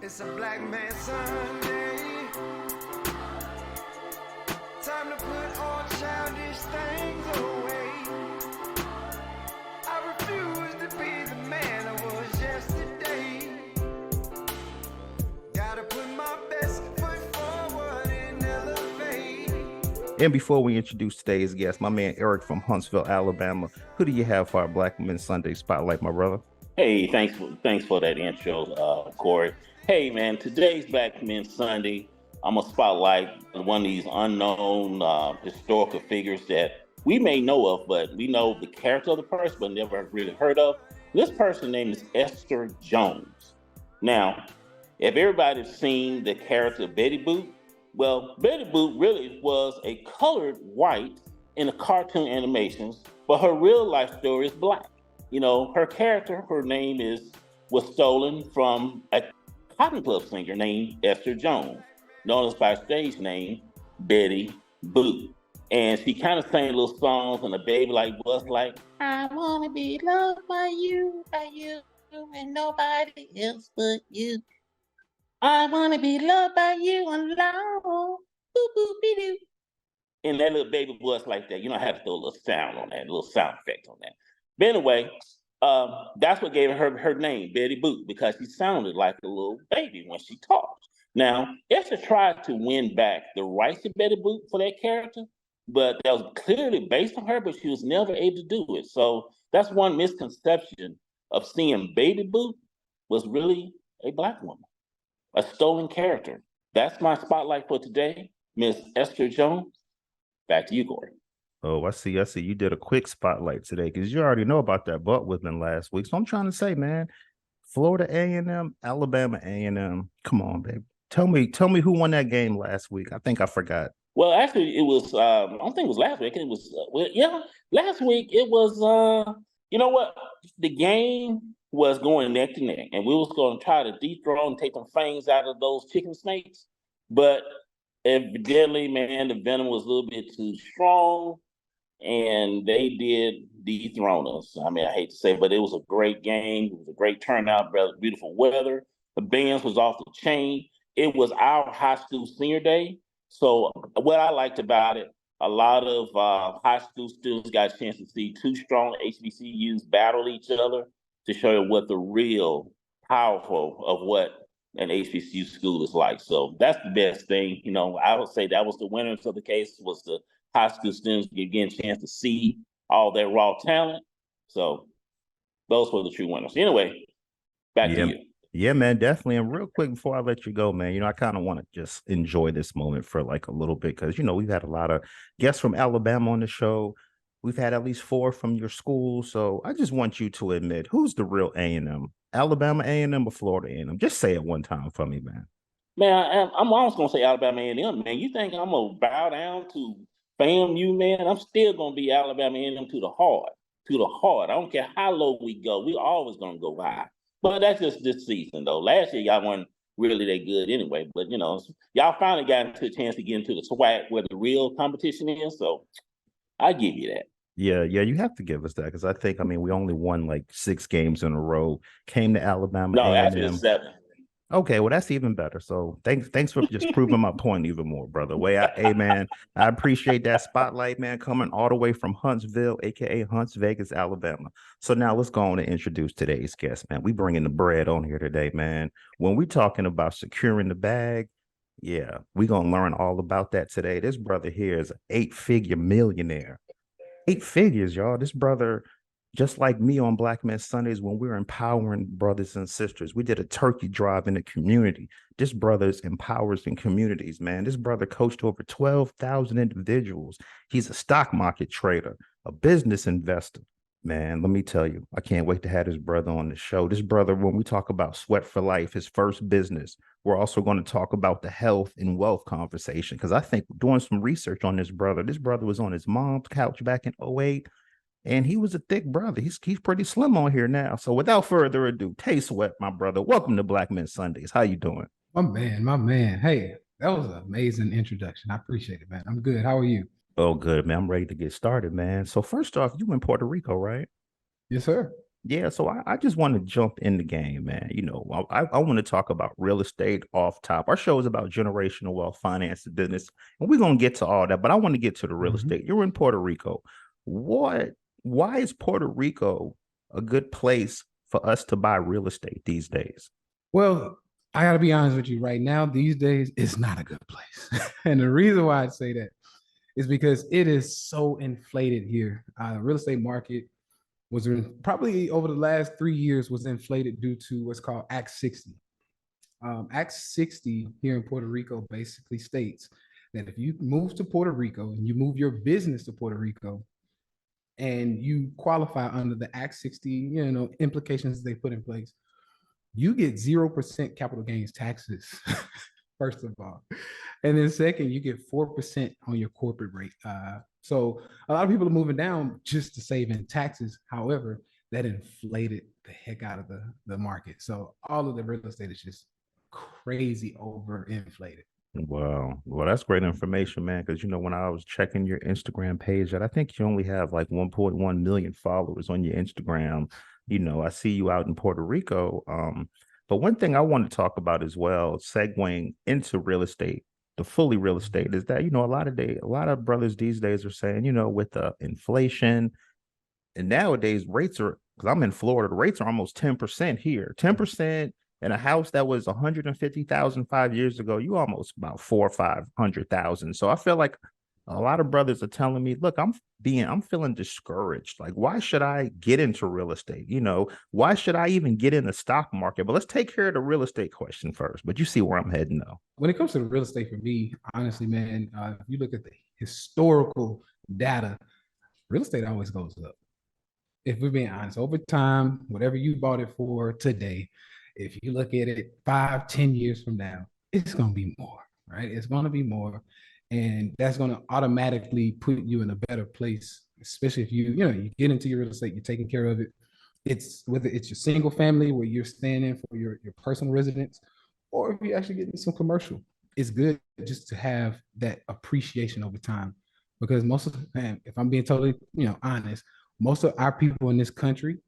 It's a black man Sunday. Time to put all childish things away. I refuse to be the man I was yesterday. Gotta put my best foot forward and elevate. And before we introduce today's guest, my man Eric from Huntsville, Alabama, who do you have for our Black Men Sunday Spotlight, my brother? Hey, thanks for that intro, Corey. Hey, man, today's Black Men Sunday. I'm gonna spotlight one of these unknown historical figures that we may know of, but we know the character of the person, but never really heard of. This person name is Esther Jones. Now, if everybody's seen the character Betty Boop, well, Betty Boop really was a colored white in the cartoon animations, but her real life story is black. Her character, her name was stolen from a cotton club singer named Esther Jones, known as by stage name Betty Boop. And she kind of sang little songs, and the baby was like, I wanna be loved by you, and nobody else but you. I wanna be loved by you alone. Boop boop be doo. And that little baby voice like that, I had to throw a little sound on that, a little sound effect on that. But anyway, that's what gave her name, Betty Boop, because she sounded like a little baby when she talked. Now, Esther tried to win back the rights to Betty Boop for that character, but that was clearly based on her, but she was never able to do it. So that's one misconception of seeing Baby Boop was really a black woman, a stolen character. That's my spotlight for today, Miss Esther Jones. Back to you, Corey. Oh, I see. You did a quick spotlight today because you already know about that butt whipping last week. So I'm trying to say, man, Florida A&M, Alabama A&M. Come on, baby. Tell me who won that game last week. I think I forgot. Well, actually, it was. I don't think it was last week. It was. Last week it was. You know what? The game was going neck to neck, and we was going to try to dethrone and take the fangs out of those chicken snakes, but evidently, man, the venom was a little bit too strong, and they did dethrone us. I mean, I hate to say it, but it was a great game. It was a great turnout, beautiful weather. The bands was off the chain. It was our high school senior day. So what I liked about it, a lot of high school students got a chance to see two strong HBCUs battle each other to show you what the real powerful of what an HBCU school is like. So that's the best thing. I would say that was the winners of the case, was the high school students getting a chance to see all their raw talent. So those were the true winners. Anyway, back to you. Yeah, man, definitely. And real quick before I let you go, man, I kind of want to just enjoy this moment for like a little bit because, we've had a lot of guests from Alabama on the show. We've had at least 4 from your school. So I just want you to admit who's the real A&M, Alabama A&M or Florida A&M? Just say it one time for me, man. Man, I'm always going to say Alabama A&M, man. You think I'm going to bow down to FAMU, man? I'm still going to be Alabama A&M to the heart, to the heart. I don't care how low we go. We're always going to go high. But that's just this season, though. Last year, y'all weren't really that good anyway. But, y'all finally got into a chance to get into the SWAC where the real competition is. So I give you that. Yeah, you have to give us that because I think, we only won like 6 games in a row. Came to Alabama. No, actually it's 7. Okay, well that's even better. So thanks for just proving my point even more, brother. Hey man, I appreciate that spotlight, man, coming all the way from Huntsville, aka Hunts Vegas, Alabama. So now let's go on and introduce today's guest, man. We bringing the bread on here today, man. When we talking about securing the bag, yeah, we gonna learn all about that today. This brother here is an 8-figure millionaire. 8 figures, y'all. This brother, just like me on Black Men Sundays, when we were empowering brothers and sisters, we did a turkey drive in the community. This brother empowers in communities, man. This brother coached over 12,000 individuals. He's a stock market trader, a business investor. Man, let me tell you, I can't wait to have this brother on the show. This brother, when we talk about Sweat for Life, his first business, we're also going to talk about the health and wealth conversation because I think doing some research on this brother was on his mom's couch back in 2008. And he was a thick brother. He's pretty slim on here now. So without further ado, Tay Sweat, my brother, welcome to Black Men Sundays. How you doing? My man. Hey, that was an amazing introduction. I appreciate it, man. I'm good. How are you? Oh, good, man. I'm ready to get started, man. So first off, you in Puerto Rico, right? Yes, sir. Yeah, so I just want to jump in the game, man. I want to talk about real estate off top. Our show is about generational wealth, finance, and business, and we're gonna get to all that. But I want to get to the real Mhm. estate. You're in Puerto Rico. What? Why is Puerto Rico a good place for us to buy real estate these days? Well, I got to be honest with you right now, these days, it's not a good place. And the reason why I say that is because it is so inflated here. The real estate market probably over the last 3 years was inflated due to what's called Act 60. Act 60 here in Puerto Rico basically states that if you move to Puerto Rico and you move your business to Puerto Rico and you qualify under the Act 60, implications they put in place, you get 0% capital gains taxes, first of all. And then second, you get 4% on your corporate rate. So a lot of people are moving down just to save in taxes. However, that inflated the heck out of the market. So all of the real estate is just crazy overinflated. Well, that's great information, man. Because when I was checking your Instagram page, I think you only have like 1.1 million followers on your Instagram. I see you out in Puerto Rico. But one thing I want to talk about as well, segueing into real estate, the fully real estate, is that a lot of brothers these days are saying, with the inflation and nowadays rates are, because I'm in Florida, the rates are almost 10% here. 10% in a house that was 150,000 5 years ago, you almost about 400,000 or 500,000. So I feel like a lot of brothers are telling me, look, I'm feeling discouraged. Like, why should I get into real estate? Why should I even get in the stock market? But let's take care of the real estate question first. But you see where I'm heading though. When it comes to the real estate for me, honestly, man, if you look at the historical data, real estate always goes up. If we're being honest, over time, whatever you bought it for today, if you look at it 5, 10 years from now, it's going to be more, right? It's going to be more. And that's going to automatically put you in a better place, especially if you get into your real estate, you're taking care of it. It's whether it's your single family where you're staying in for your personal residence, or if you're actually getting some commercial. It's good just to have that appreciation over time. Because most of the time, if I'm being totally, honest, most of our people in this country,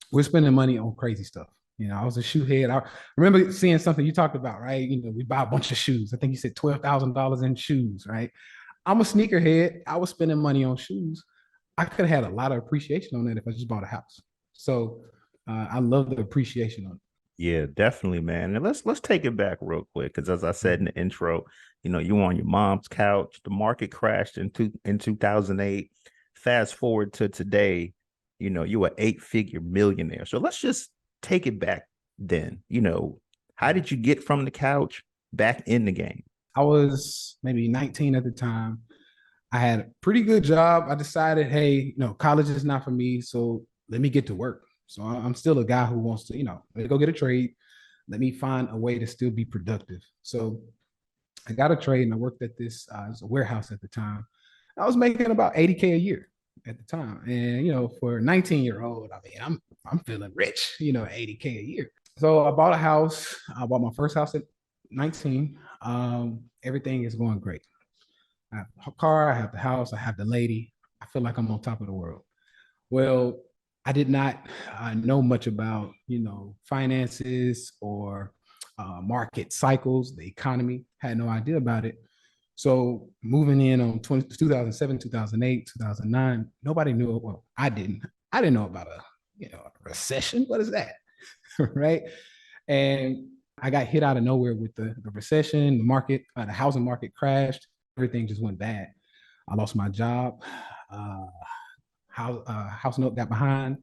we're spending money on crazy stuff. I was a shoe head. I remember seeing something you talked about, right? We buy a bunch of shoes. I think you said $12,000 in shoes, right? I'm a sneakerhead. I was spending money on shoes. I could have had a lot of appreciation on that if I just bought a house. So I love the appreciation on it. Yeah, definitely, man. And let's take it back real quick, because as I said in the intro, you on your mom's couch. The market crashed in 2008. Fast forward to today, you an 8-figure millionaire. So let's just take it back then. How did you get from the couch back in the game? I was maybe 19 at the time. I had a pretty good job. I decided, hey, college is not for me. So let me get to work. So I'm still a guy who wants to, let me go get a trade. Let me find a way to still be productive. So I got a trade and I worked at this it was a warehouse at the time. I was making about 80K a year at the time. And for a 19-year-old, I mean, I'm feeling rich, 80K a year. So I bought a house. I bought my first house at 19. Everything is going great. I have a car, I have the house, I have the lady. I feel like I'm on top of the world. Well, I did not know much about, finances or market cycles, the economy. Had no idea about it. So moving in on 2007, 2008, 2009, nobody knew. Well, I didn't. I didn't know about a recession. What is that? Right? And I got hit out of nowhere with the recession, the market, the housing market crashed. Everything just went bad. I lost my job. House note got behind.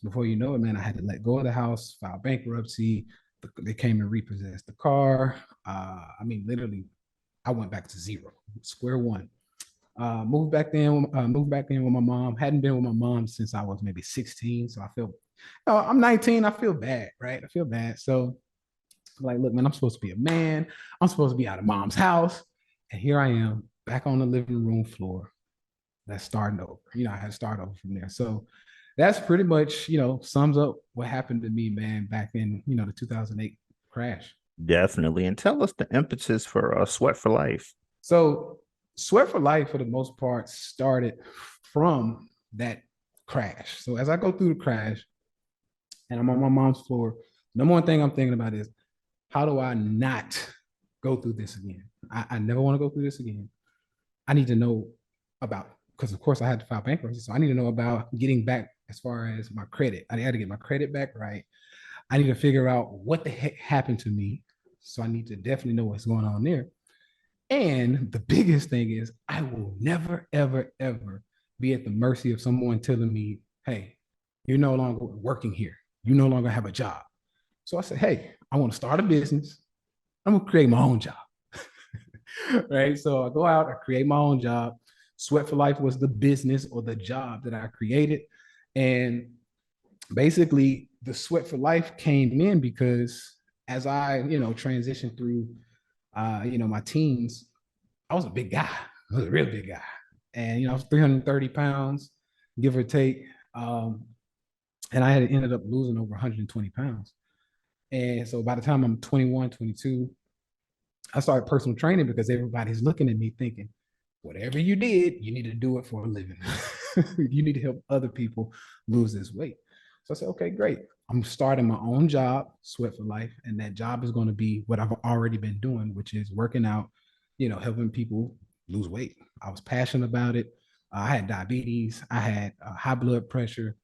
Before you know it, man, I had to let go of the house, file bankruptcy. They came and repossessed the car. I mean, literally, I went back to zero, square one. Moved back in with my mom. Hadn't been with my mom since I was maybe 16. So I feel, I'm 19. I feel bad, right? I feel bad. So I'm like, look, man, I'm supposed to be a man. I'm supposed to be out of mom's house. And here I am back on the living room floor. That's starting over. I had to start over from there. So that's pretty much, sums up what happened to me, man, back in, the 2008 crash. Definitely. And tell us the impetus for Sweat for Life. So Sweat for Life, for the most part, started from that crash. So as I go through the crash, and I'm on my mom's floor. Number one thing I'm thinking about is, how do I not go through this again? I never want to go through this again. I need to know about, because of course I had to file bankruptcy. So I need to know about getting back as far as my credit. I had to get my credit back right. I need to figure out what the heck happened to me. So I need to definitely know what's going on there. And the biggest thing is, I will never, ever, ever be at the mercy of someone telling me, hey, you're no longer working here. You no longer have a job. So I said, hey, I want to start a business. I'm going to create my own job. Right. So I go out, I create my own job. Sweat for Life was the business or the job that I created. And basically, the Sweat for Life came in because as I, transitioned through, my teens, I was a big guy. I was a real big guy. And, I was 330 pounds, give or take. And I had ended up losing over 120 pounds. And so by the time I'm 21, 22, I started personal training because everybody's looking at me thinking, whatever you did, you need to do it for a living. You need to help other people lose this weight. So I said, okay, great. I'm starting my own job, Sweat for Life. And that job is going to be what I've already been doing, which is working out, helping people lose weight. I was passionate about it. I had diabetes. I had high blood pressure.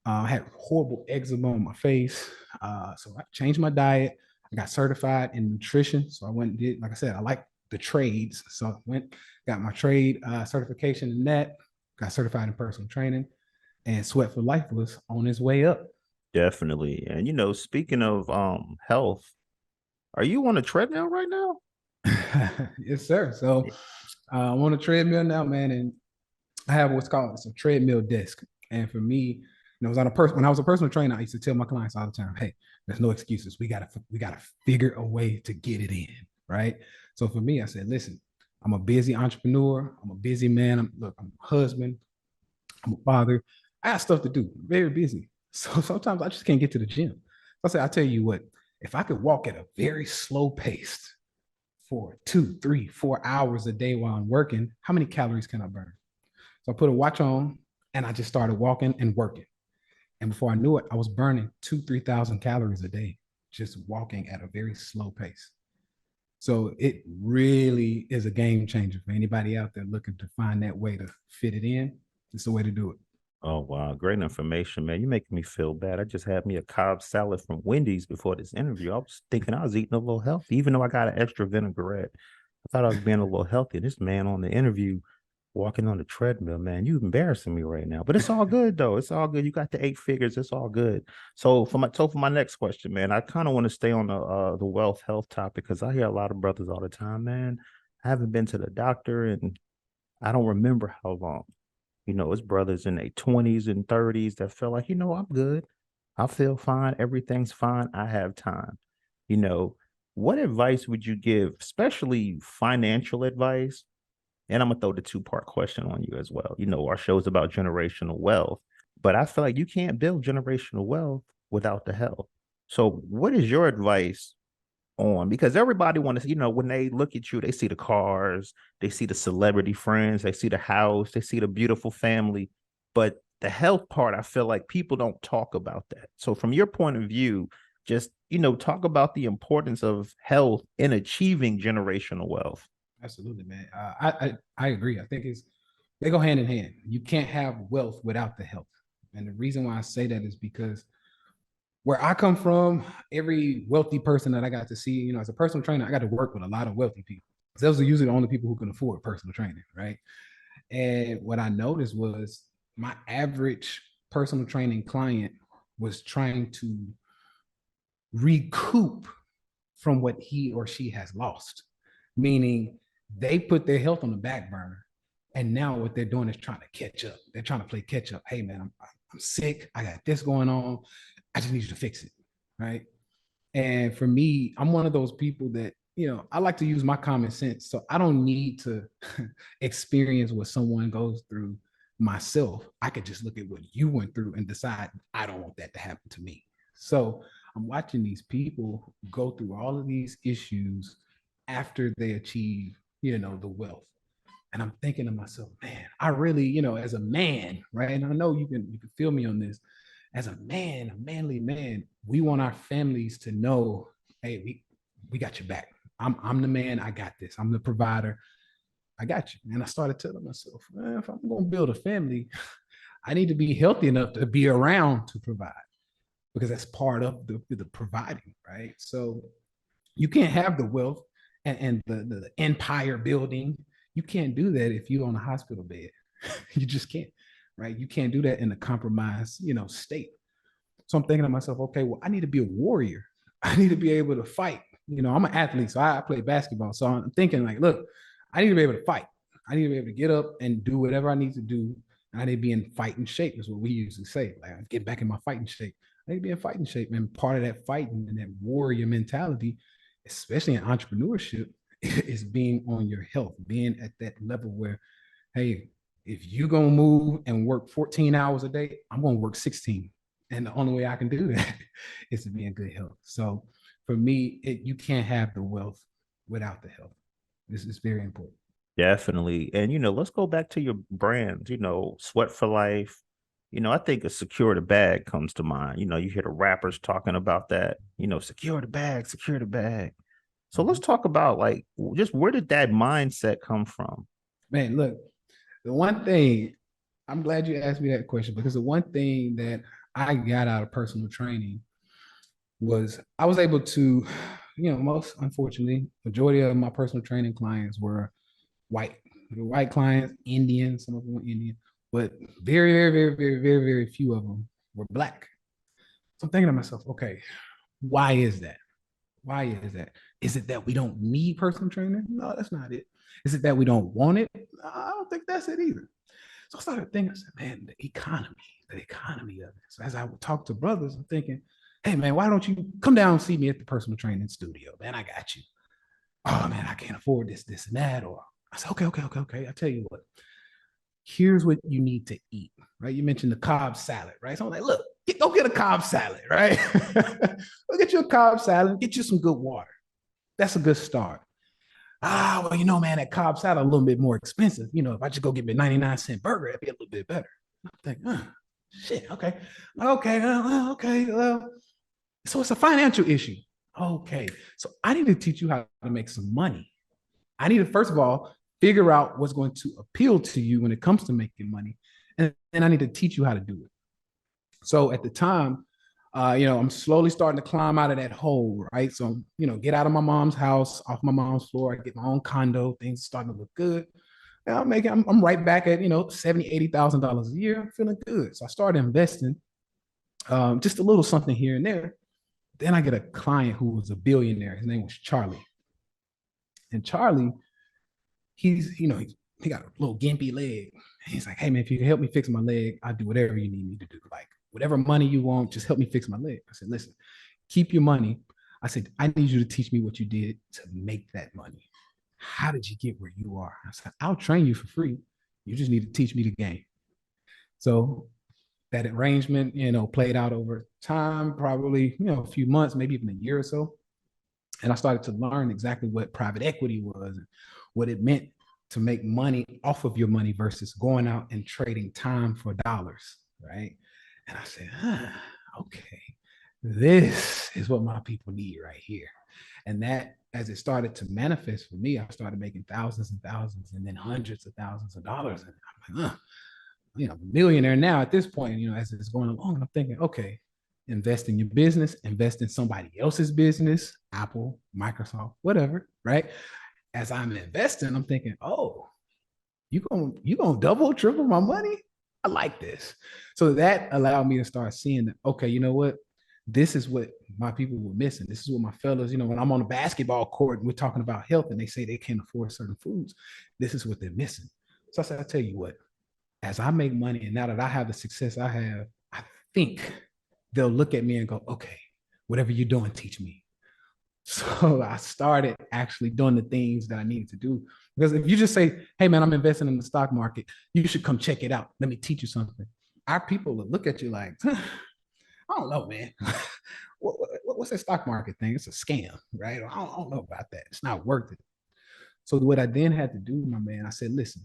I had horrible eczema on my face. So I changed my diet. I got certified in nutrition. So I went and did, like I said, I like the trades. So I went, got my trade certification in that, got certified in personal training, and Sweat for Life was on its way up. Definitely. And speaking of health, are you on a treadmill right now? Yes, sir. So I'm on a treadmill now, man, and I have what's called, it's a treadmill desk. And for me, when I was a personal trainer, I used to tell my clients all the time, hey, there's no excuses. We gotta figure a way to get it in, right? So for me, I said, listen, I'm a busy entrepreneur. I'm a busy man. I'm a husband. I'm a father. I got stuff to do. I'm very busy. So sometimes I just can't get to the gym. I say, I tell you what, if I could walk at a very slow pace for 2, 3, 4 hours a day while I'm working, how many calories can I burn? So I put a watch on and I just started walking and working. And before I knew it, I was burning 2,000, 3,000 calories a day, just walking at a very slow pace. So it really is a game changer for anybody out there looking to find that way to fit it in. It's the way to do it. Oh, wow. Great information, man. You're making me feel bad. I just had me a Cobb salad from Wendy's before this interview. I was thinking I was eating a little healthy, even though I got an extra vinaigrette. I thought I was being a little healthy. This man on the interview walking on the treadmill, man, you embarrassing me right now. But it's all good though. It's all good. You got the 8 figures. It's all good. So for my next question, man, I kind of want to stay on the wealth health topic because I hear a lot of brothers all the time, man. I haven't been to the doctor and I don't remember how long. It's brothers in their 20s and 30s that feel like, I'm good. I feel fine. Everything's fine. I have time. What advice would you give, especially financial advice? And I'm going to throw the 2-part question on you as well. Our show's about generational wealth, but I feel like you can't build generational wealth without the health. So what is your advice on, because everybody wants to, when they look at you, they see the cars, they see the celebrity friends, they see the house, they see the beautiful family, but the health part, I feel like people don't talk about that. So from your point of view, just, talk about the importance of health in achieving generational wealth. Absolutely, man. I agree. I think they go hand in hand. You can't have wealth without the health. And the reason why I say that is because where I come from, every wealthy person that I got to see, as a personal trainer, I got to work with a lot of wealthy people. Those are usually the only people who can afford personal training, right? And what I noticed was my average personal training client was trying to recoup from what he or she has lost, meaning they put their health on the back burner. And now what they're doing is trying to catch up. They're trying to play catch up. Hey, man, I'm sick. I got this going on. I just need you to fix it. Right. And for me, I'm one of those people that, I like to use my common sense. So I don't need to experience what someone goes through myself. I could just look at what you went through and decide I don't want that to happen to me. So I'm watching these people go through all of these issues after they achieve, the wealth. And I'm thinking to myself, man, I really, as a man, right? And I know you can feel me on this. as a man, a manly man, we want our families to know, hey, we got your back. I'm the man. I got this. I'm the provider. I got you. And I started telling myself, man, if I'm going to build a family, I need to be healthy enough to be around to provide, because that's part of the providing, right? So you can't have the wealth and the empire building. You can't do that if you're on a hospital bed. You just can't, right? You can't do that in a compromised, state. So I'm thinking to myself, okay, well, I need to be a warrior. I need to be able to fight. I'm an athlete, so I play basketball. So I'm thinking like, look, I need to be able to fight. I need to be able to get up and do whatever I need to do. And I need to be in fighting shape, is what we usually say. Like, I get back in my fighting shape. I need to be in fighting shape. And part of that fighting and that warrior mentality, especially in entrepreneurship, is being on your health, being at that level where, hey, if you're going to move and work 14 hours a day, I'm going to work 16. And the only way I can do that is to be in good health. So for me, you can't have the wealth without the health. This is very important. Definitely. And, let's go back to your brands, Sweat for Life. I think a secure the bag comes to mind. You hear the rappers talking about that, secure the bag, secure the bag. So let's talk about like, just where did that mindset come from? Man, look, the one thing, I'm glad you asked me that question, because the one thing that I got out of personal training was I was able to, most unfortunately, majority of my personal training clients were white. They were white clients, Indian, some of them were Indian, but very, very, very, very, very, very few of them were black. So I'm thinking to myself, okay, why is that? Why is that? Is it that we don't need personal training? No, that's not it. Is it that we don't want it? I don't think that's it either. So I started thinking, I said, man, the economy of it. So as I would talk to brothers, I'm thinking, hey, man, why don't you come down and see me at the personal training studio? Man, I got you. Oh, man, I can't afford this, this, and that. Or I said, okay. I tell you what, here's what you need to eat, right? You mentioned the Cobb salad, right? So I'm like, look, go get a Cobb salad, right? Go get you a Cobb salad, get you some good water. That's a good start. Well, man, that Cobb salad a little bit more expensive. If I just go get me a 99-cent burger, it'd be a little bit better. I'm thinking, shit, okay. So it's a financial issue. Okay, so I need to teach you how to make some money. I need to, first of all, figure out what's going to appeal to you when it comes to making money. And then I need to teach you how to do it. So at the time, I'm slowly starting to climb out of that hole, right? So, get out of my mom's house, off my mom's floor, I get my own condo, things starting to look good. And I'm right back at, $70,000, $80,000 a year, feeling good. So I started investing just a little something here and there. Then I get a client who was a billionaire. His name was Charlie. And Charlie, he got a little gimpy leg. He's like, hey, man, if you can help me fix my leg, I'll do whatever you need me to do. Like, whatever money you want, just help me fix my leg. I said, listen, keep your money. I said, I need you to teach me what you did to make that money. How did you get where you are? I said, I'll train you for free. You just need to teach me the game. So that arrangement, played out over time, probably, a few months, maybe even a year or so. And I started to learn exactly what private equity was, and what it meant to make money off of your money versus going out and trading time for dollars, right? And I said, okay, this is what my people need right here. And that, as it started to manifest for me, I started making thousands and thousands and then hundreds of thousands of dollars. And I'm like, millionaire now at this point, as it's going along. I'm thinking, okay, invest in your business, invest in somebody else's business, Apple, Microsoft, whatever, right? As I'm investing, I'm thinking, oh, you gonna double, triple my money? I like this. So that allowed me to start seeing that, okay, you know what? This is what my people were missing. This is what my fellas, when I'm on a basketball court and we're talking about health and they say they can't afford certain foods, this is what they're missing. So I said, I'll tell you what, as I make money and now that I have the success I have, I think they'll look at me and go, okay, whatever you're doing, teach me. So I started actually doing the things that I needed to do. Because if you just say, hey, man, I'm investing in the stock market, you should come check it out. Let me teach you something. Our people will look at you like, I don't know, man. What's that stock market thing? It's a scam, right? I don't know about that. It's not worth it. So what I then had to do, my man, I said, listen,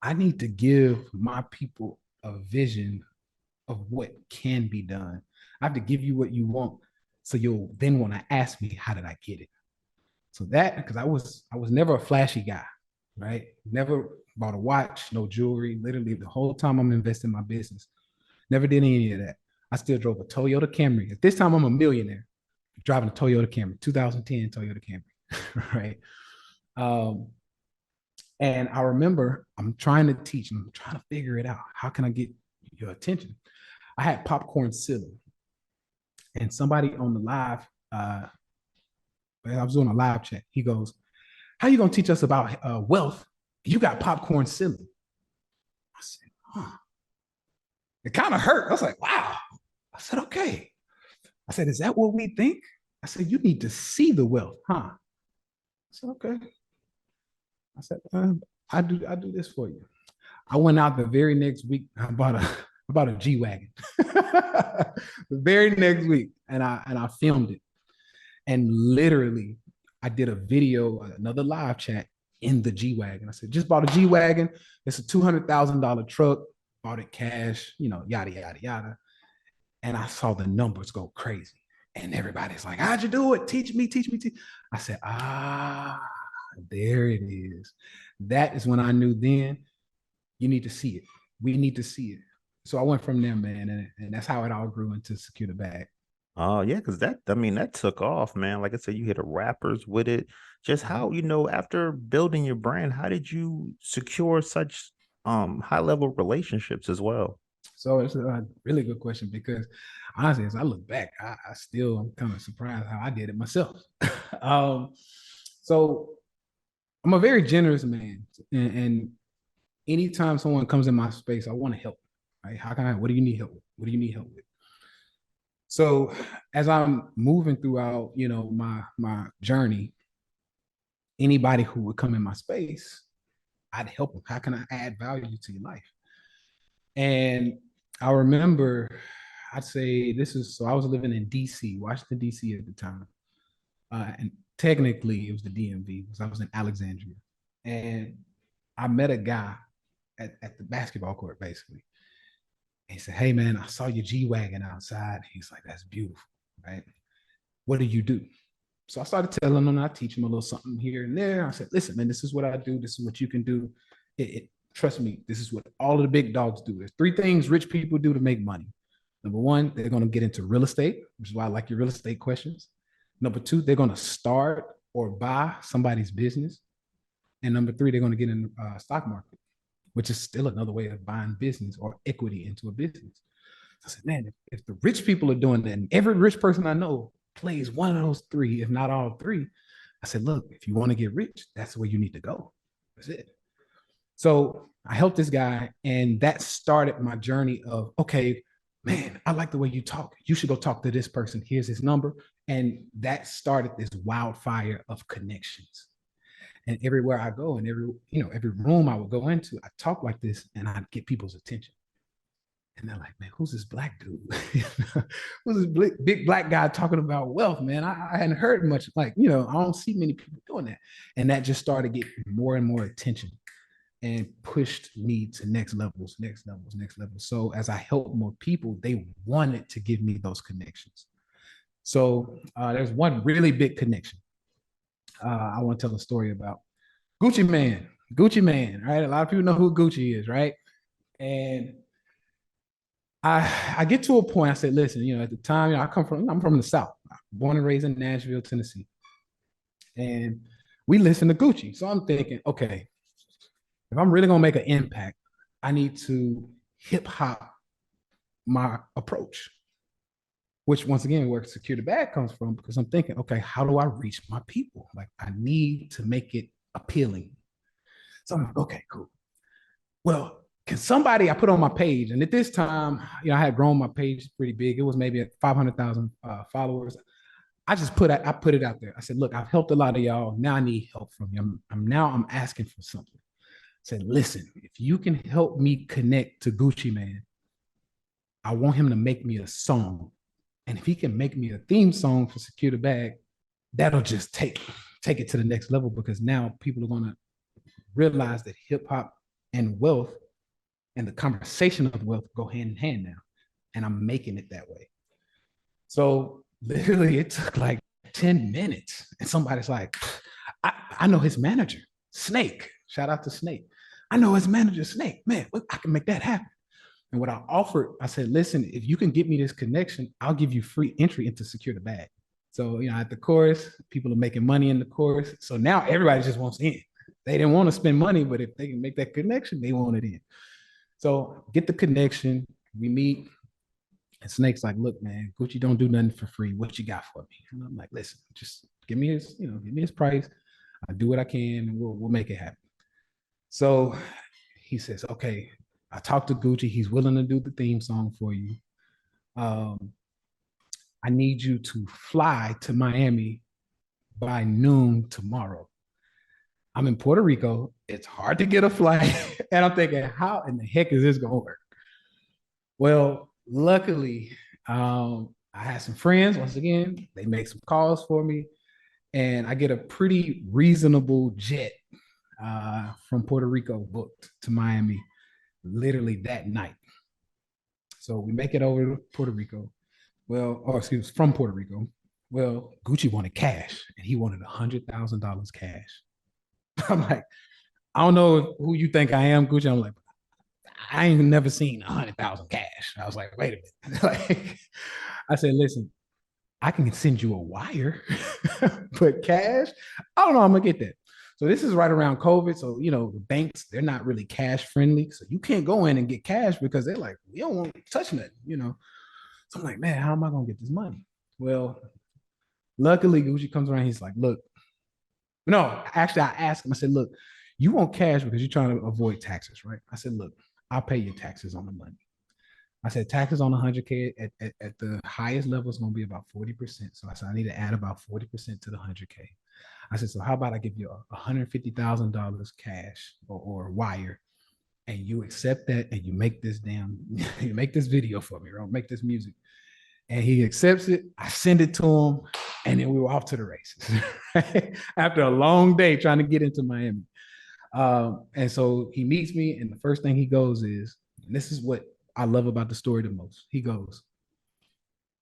I need to give my people a vision of what can be done. I have to give you what you want, so you'll then want to ask me, how did I get it? So that, because I was never a flashy guy, right? Never bought a watch, no jewelry. Literally the whole time I'm investing in my business, never did any of that. I still drove a Toyota Camry. At this time, I'm a millionaire driving a Toyota Camry, 2010 Toyota Camry, right? Um, and I remember I'm trying to teach, and I'm trying to figure it out. How can I get your attention? I had popcorn ceiling, and somebody on the live, I was doing a live chat. He goes, "How you gonna teach us about wealth? You got popcorn ceiling." I said, "Huh." It kind of hurt. I was like, "Wow." I said, "Okay." I said, "Is that what we think?" I said, "You need to see the wealth, huh?" I said, "Okay." I said, I do this for you." I went out the very next week. I bought a G wagon. The very next week, and I filmed it. And literally, I did a video, another live chat in the G wagon. I said, "Just bought a G wagon. It's a $200,000 truck. Bought it cash. Yada yada yada." And I saw the numbers go crazy. And everybody's like, "How'd you do it? Teach me, teach me, teach." I said, there it is. That is when I knew then, you need to see it. We need to see it. So I went from there, man. And that's how it all grew into Secure the Bag. Oh yeah, because that took off, man. Like I said, you hit the rappers with it. Just how, after building your brand, how did you secure such high level relationships as well? So it's a really good question, because honestly, as I look back, I still am kind of surprised how I did it myself. um, so I'm a very generous man, and anytime someone comes in my space, I want to help. Right? How can I? What do you need help with? What do you need help with? So as I'm moving throughout, my journey, anybody who would come in my space, I'd help them. How can I add value to your life? And I remember, I'd say so I was living in DC, Washington, DC at the time. And technically it was the DMV, because I was in Alexandria. And I met a guy at the basketball court, basically. And he said, "Hey, man, I saw your G Wagon outside." He's like, "That's beautiful, right? What do you do?" So I started telling him, I teach him a little something here and there. I said, "Listen, man, this is what I do. This is what you can do. Trust me, this is what all of the big dogs do. There's three things rich people do to make money. Number one, they're going to get into real estate, which is why I like your real estate questions. Number two, they're going to start or buy somebody's business. And number three, they're going to get in the stock market, which is still another way of buying business or equity into a business." I said, "Man, if the rich people are doing that, and every rich person I know plays one of those three, if not all three," I said, "Look, if you want to get rich, that's where you need to go. That's it." So I helped this guy, and that started my journey of, okay, man, I like the way you talk. You should go talk to this person. Here's his number. And that started this wildfire of connections. And everywhere I go, and every room I would go into, I talk like this, and I'd get people's attention. And they're like, "Man, who's this black dude? Who's this big black guy talking about wealth, man? I hadn't heard much. Like, I don't see many people doing that." And that just started getting more and more attention, and pushed me to next levels, next levels, next levels. So as I helped more people, they wanted to give me those connections. So there's one really big connection. I want to tell a story about Gucci Man. Gucci Man, right? A lot of people know who Gucci is, right? And I get to a point. I said, "Listen, at the time, I'm from the South, born and raised in Nashville, Tennessee, and we listen to Gucci." So I'm thinking, okay, if I'm really gonna make an impact, I need to hip hop my approach, which once again, where Secure the Bag comes from, because I'm thinking, okay, how do I reach my people? Like, I need to make it appealing. So I'm like, okay, cool. Well, can somebody, I put on my page, and at this time, I had grown my page pretty big. It was maybe at 500,000 followers. I put it out there. I said, "Look, I've helped a lot of y'all. Now I need help from you. I'm asking for something." I said, "Listen, if you can help me connect to Gucci Man, I want him to make me a song. And if he can make me a theme song for Secure the Bag, that'll just take it to the next level, because now people are going to realize that hip hop and wealth and the conversation of wealth go hand in hand now. and I'm making it that way. So literally it took like 10 minutes. And somebody's like, I know his manager, Snake. Shout out to Snake. I know his manager, Snake. Man, look, I can make that happen. And what I offered, I said, listen, if you can get me this connection, I'll give you free entry into Secure the Bag. So, at the chorus, people are making money in the chorus. So now everybody just wants in. They didn't want to spend money, but if they can make that connection, they want it in. So get the connection. We meet. And Snake's like, look, man, Gucci don't do nothing for free. What you got for me? And I'm like, listen, just give me his price. I'll do what I can and we'll make it happen. So he says, okay, I talked to Gucci. He's willing to do the theme song for you. I need you to fly to Miami by noon tomorrow. I'm in Puerto Rico. It's hard to get a flight. And I'm thinking, how in the heck is this going to work? Well, luckily, I had some friends. Once again, they make some calls for me, and I get a pretty reasonable jet from Puerto Rico booked to Miami, literally that night. So we make it over to Puerto Rico. From Puerto Rico. Well, Gucci wanted cash, and he wanted $100,000 cash. I'm like, I don't know who you think I am, Gucci. I'm like, I ain't never seen 100,000 cash. I was like, wait a minute. Like, I said, listen, I can send you a wire, but cash, I don't know. I'm gonna get that. So this is right around COVID. So, the banks, they're not really cash friendly. So you can't go in and get cash because they're like, we don't want to touch nothing, So I'm like, man, how am I gonna get this money? Well, luckily Gucci comes around. He's like, look, no, actually I asked him, I said, look, you want cash because you're trying to avoid taxes, right? I said, look, I'll pay your taxes on the money. I said, taxes on 100K at the highest level is going to be about 40%. So I said, I need to add about 40% to the 100K. I said, so how about I give you $150,000 cash or wire, and you accept that, and you make this you make this video for me, or make this music. And he accepts it. I send it to him, and then we were off to the races after a long day trying to get into Miami. And so he meets me, and the first thing he goes is, and this is what I love about the story the most. He goes,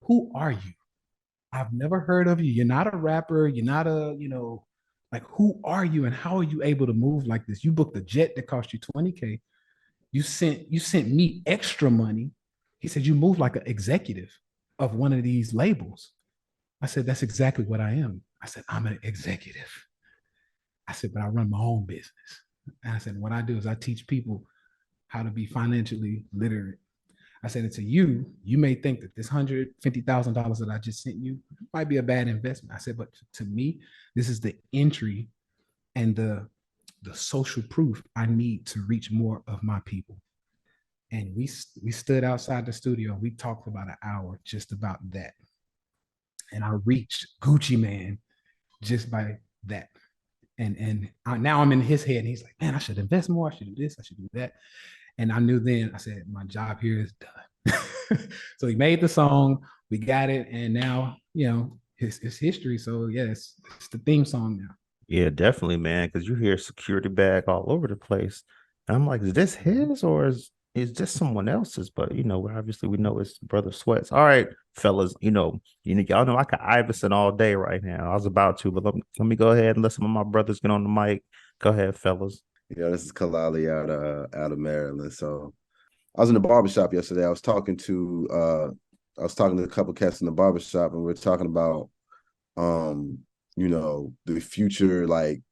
who are you? I've never heard of you. You're not a rapper. You're not like, who are you, and how are you able to move like this? You booked a jet that cost you 20K. You sent me extra money. He said, you move like an executive of one of these labels. I said, that's exactly what I am. I said, I'm an executive. I said, but I run my own business. And I said, what I do is I teach people how to be financially literate. I said, and to you may think that this $150,000 that I just sent you might be a bad investment. I said, but to me, this is the entry and the social proof I need to reach more of my people. And we stood outside the studio. We talked for about an hour just about that. And I reached Gucci Man just by that. And now I'm in his head, and he's like, man, I should invest more. I should do this. I should do that. And I knew then, I said, my job here is done. So he made the song, we got it. And now, it's history. So yeah, it's the theme song now. Yeah, definitely, man. Because you hear Security Bag all over the place. And I'm like, is this his or is this someone else's? But obviously we know it's Brother Sweat's. All right, fellas, y'all know I could Iverson all day right now. I was about to, but let me go ahead and let some of my brothers get on the mic. Go ahead, fellas. This is Kalali out of Maryland. So I was in the barbershop yesterday. I was talking to a couple cats in the barbershop, and we were talking about the future, like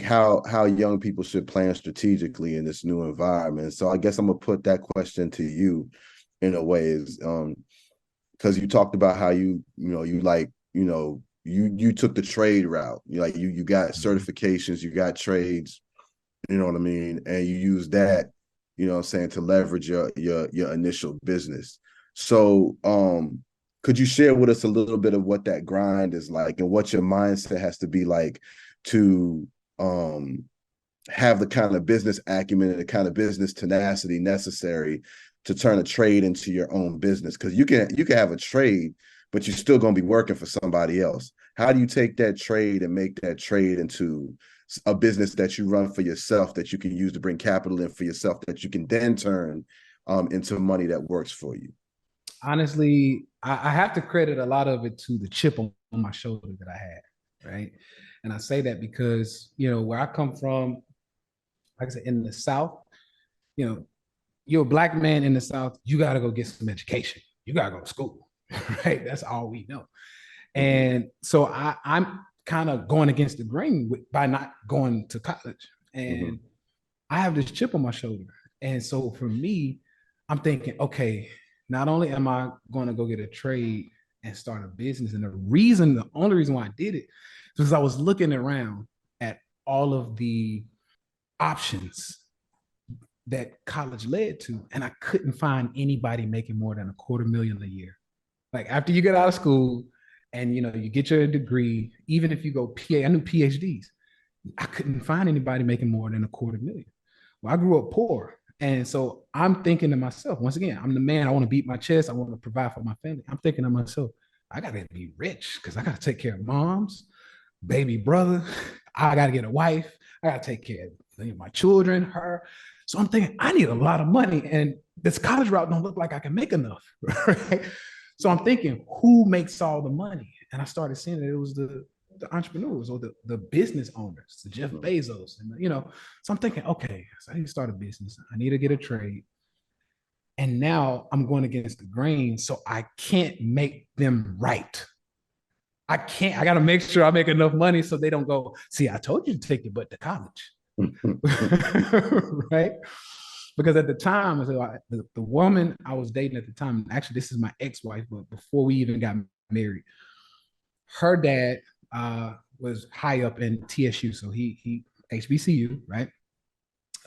how young people should plan strategically in this new environment. So I guess I'm gonna put that question to you in a way, is because you talked about how you took the trade route. You got certifications, you got trades, you know what I mean, and you use that, to leverage your initial business. So could you share with us a little bit of what that grind is like, and what your mindset has to be like to have the kind of business acumen and the kind of business tenacity necessary to turn a trade into your own business? Because you can have a trade, but you're still going to be working for somebody else. How do you take that trade and make that trade into a business that you run for yourself, that you can use to bring capital in for yourself, that you can then turn into money that works for you? Honestly, I have to credit a lot of it to the chip on my shoulder that I had, right? And I say that because, where I come from, like I said, in the South, you know, you're a black man in the South, you got to go get some education. You got to go to school, right? That's all we know. And so I'm kind of going against the grain by not going to college. And I have this chip on my shoulder. And so for me, I'm thinking, okay, not only am I going to go get a trade and start a business, and the only reason why I did it is because I was looking around at all of the options that college led to, and I couldn't find anybody making more than $250,000 a year. Like after you get out of school and you get your degree, even if you go I knew PhDs, I couldn't find anybody making more than $250,000. Well, I grew up poor. And so I'm thinking to myself, once again, I'm the man. I want to beat my chest. I want to provide for my family. I'm thinking to myself, I got to be rich because I got to take care of moms, baby brother. I got to get a wife. I got to take care of my children, her. So I'm thinking, I need a lot of money. And this college route don't look like I can make enough. Right? So I'm thinking, who makes all the money? And I started seeing that it was the entrepreneurs or the business owners, the Jeff Bezos, and so I'm thinking, okay, so I need to start a business. I need to get a trade. And now I'm going against the grain, so I can't make them right. I got to make sure I make enough money so they don't go, see, I told you to take your butt to college. Right? Because at the time, the woman I was dating at the time, actually, this is my ex-wife, but before we even got married, her dad was high up in TSU, so he HBCU, right?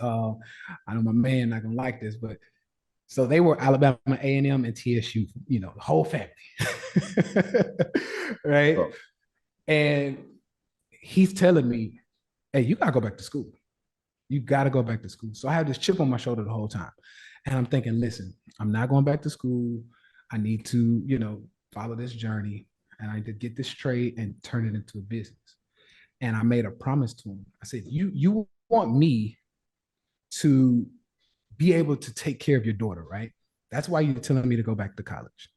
I know my man not gonna like this, but so they were Alabama A&M and TSU, the whole family, right? Oh. And he's telling me, "Hey, you gotta go back to school. You gotta go back to school." So I have this chip on my shoulder the whole time, and I'm thinking, listen, I'm not going back to school. I need to, follow this journey. And I did get this trade and turn it into a business. And I made a promise to him. I said, you want me to be able to take care of your daughter, right? That's why you're telling me to go back to college.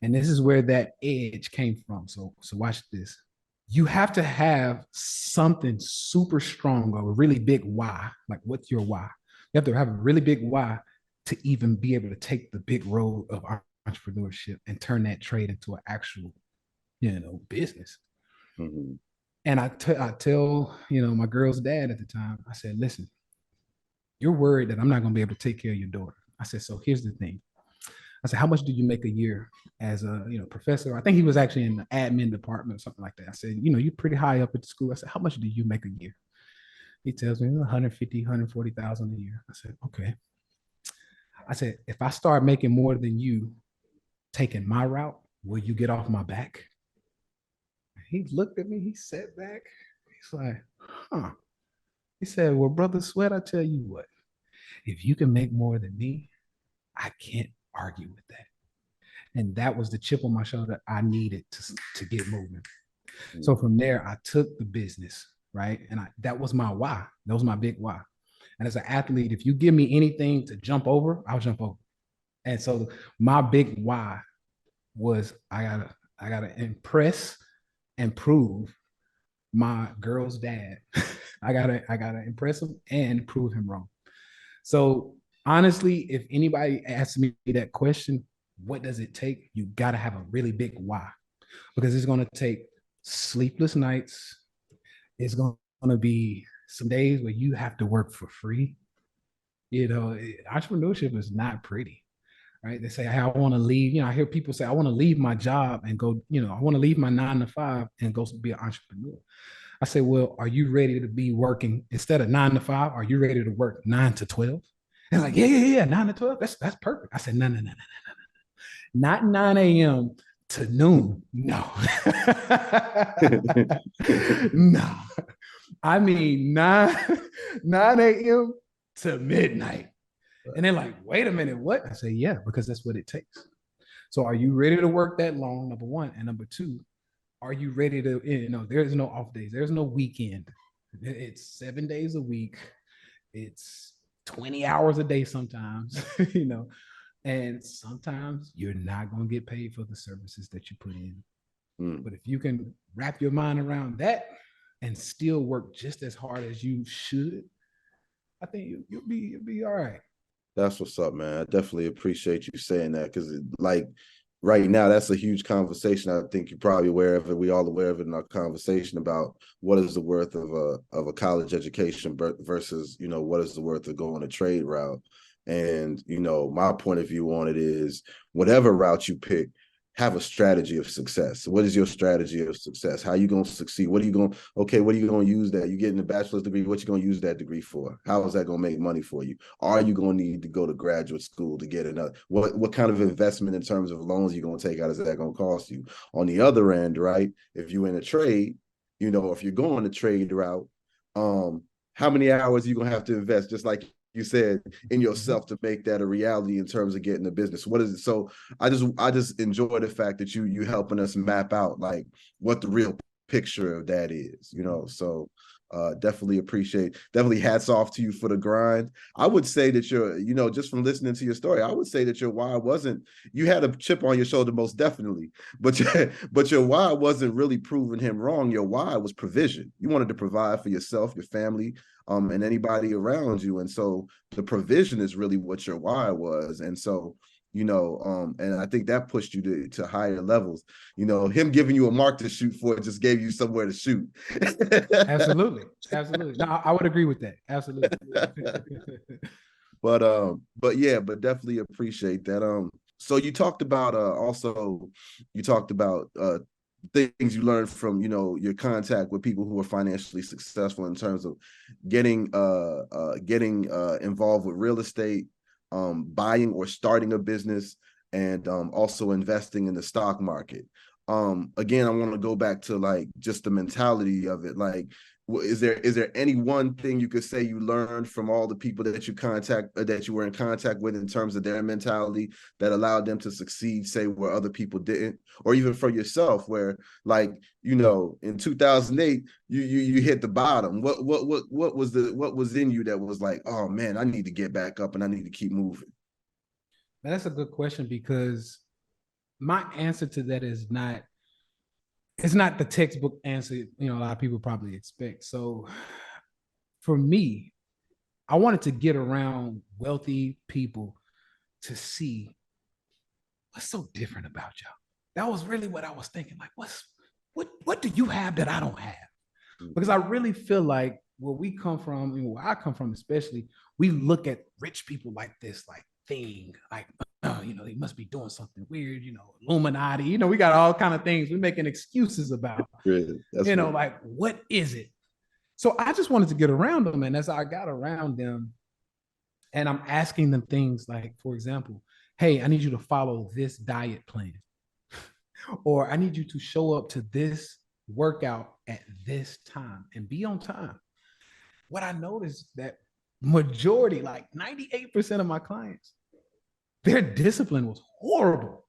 And this is where that edge came from. So watch this. You have to have something super strong or a really big why. Like, what's your why? You have to have a really big why to even be able to take the big road of entrepreneurship and turn that trade into an actual business. And I tell, my girl's dad at the time, I said, listen, you're worried that I'm not going to be able to take care of your daughter. I said, so here's the thing. I said, how much do you make a year as a, professor? I think he was actually in the admin department or something like that. I said, you're pretty high up at the school. I said, how much do you make a year? He tells me 150, 140,000 a year. I said, okay. I said, if I start making more than you taking my route, will you get off my back? He looked at me, he sat back. He's like, huh. He said, well, Brother Sweat, I tell you what, if you can make more than me, I can't argue with that. And that was the chip on my shoulder I needed to get moving. So from there, I took the business, right? And that was my why. That was my big why. And as an athlete, if you give me anything to jump over, I'll jump over. And so my big why was I gotta impress and prove my girl's dad. I gotta impress him and prove him wrong. So honestly, if anybody asks me that question, what does it take? You gotta have a really big why, because it's gonna take sleepless nights. It's gonna be some days where you have to work for free. Entrepreneurship is not pretty. Right? They say, hey, I want to leave. I hear people say, I want to leave my job and go, I want to leave my 9 to 5 and go be an entrepreneur. I say, well, are you ready to be working instead of 9 to 5? Are you ready to work 9 to 12? And like, yeah, 9 to 12. That's perfect. I said, no. Not 9 a.m. to noon. No. No. I mean 9 a.m. to midnight. And they're like, wait a minute, what? I say, yeah, because that's what it takes. So are you ready to work that long, number one? And number two, are you ready to, there's no off days. There's no weekend. It's 7 days a week. It's 20 hours a day sometimes, And sometimes you're not going to get paid for the services that you put in. Mm. But if you can wrap your mind around that and still work just as hard as you should, I think you'll be all right. That's what's up, man. I definitely appreciate you saying that, because like right now, that's a huge conversation. I think you're probably aware of it. We all aware of it in our conversation about what is the worth of a college education versus, you know, what is the worth of going a trade route. And, you know, my point of view on it is whatever route you pick, have a strategy of success. What is your strategy of success? How are you going to succeed? What are you going to use that? You getting a bachelor's degree, what you going to use that degree for? How is that going to make money for you? Are you going to need to go to graduate school to get another? What kind of investment in terms of loans you going to take out is that going to cost you? On the other end, right? If you're in a trade, you know, if you're going the trade route, how many hours are you going to have to invest? Just like you said, in yourself to make that a reality in terms of getting the business. What is it? So I just enjoy the fact that you helping us map out like what the real picture of that is, you know. So definitely hats off to you for the grind. I would say that you know, just from listening to your story, I would say that your why wasn't, you had a chip on your shoulder most definitely, but your why wasn't really proving him wrong. Your why was provision. You wanted to provide for yourself, your family, and anybody around you. And so the provision is really what your why was. And so, you know, and I think that pushed you to higher levels. You know, him giving you a mark to shoot for just gave you somewhere to shoot. Absolutely. No, I would agree with that. Absolutely. but definitely appreciate that. So you talked about things you learned from, you know, your contact with people who are financially successful in terms of getting involved with real estate, buying or starting a business, and also investing in the stock market. Again, I want to go back to like just the mentality of it. Like, is there any one thing you could say you learned from all the people that you were in contact with in terms of their mentality that allowed them to succeed, say, where other people didn't? Or even for yourself, where, like, you know, in 2008 you hit the bottom. What was in you that was like, oh man, I need to get back up and I need to keep moving? That's a good question, because my answer to that is not, it's not the textbook answer, you know, a lot of people probably expect. So for me, I wanted to get around wealthy people to see what's so different about y'all. That was really what I was thinking. Like, what do you have that I don't have? Because I really feel like where we come from, and where I come from especially, we look at rich people like this, like thing, like, oh, you know, they must be doing something weird, you know, Illuminati, you know, we got all kind of things we're making excuses about. Really? You know, like, what is it? So I just wanted to get around them. And as I got around them, and I'm asking them things like, for example, hey, I need you to follow this diet plan, or I need you to show up to this workout at this time and be on time. What I noticed that majority, like 98% of my clients, their discipline was horrible.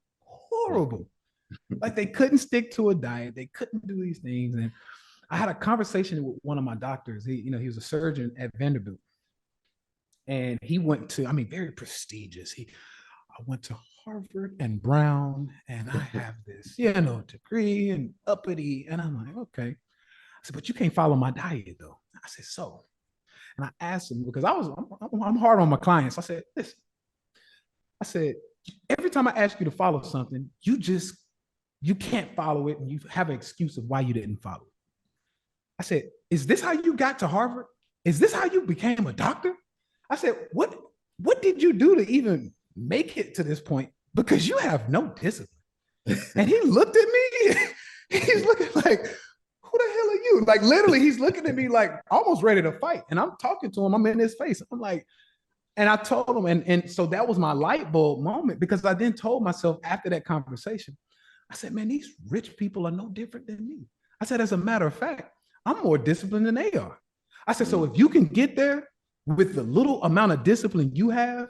Like, they couldn't stick to a diet. They couldn't do these things. And I had a conversation with one of my doctors. He was a surgeon at Vanderbilt. And he went to, I mean, very prestigious. I went to Harvard and Brown, and I have this, you know, degree and uppity. And I'm like, okay. I said, but you can't follow my diet though. I said, so. And I asked him, because I'm hard on my clients. I said, listen, I said, every time I ask you to follow something, you can't follow it, and you have an excuse of why you didn't follow it. I said, is this how you got to Harvard? Is this how you became a doctor? I said, what did you do to even make it to this point? Because you have no discipline. And he looked at me, he's looking like, who the hell are you? Like, literally, he's looking at me like almost ready to fight. And I'm talking to him, I'm in his face. I'm like, and I told him, and so that was my light bulb moment, because I then told myself after that conversation, I said, man, these rich people are no different than me. I said, as a matter of fact, I'm more disciplined than they are. I said, so if you can get there with the little amount of discipline you have,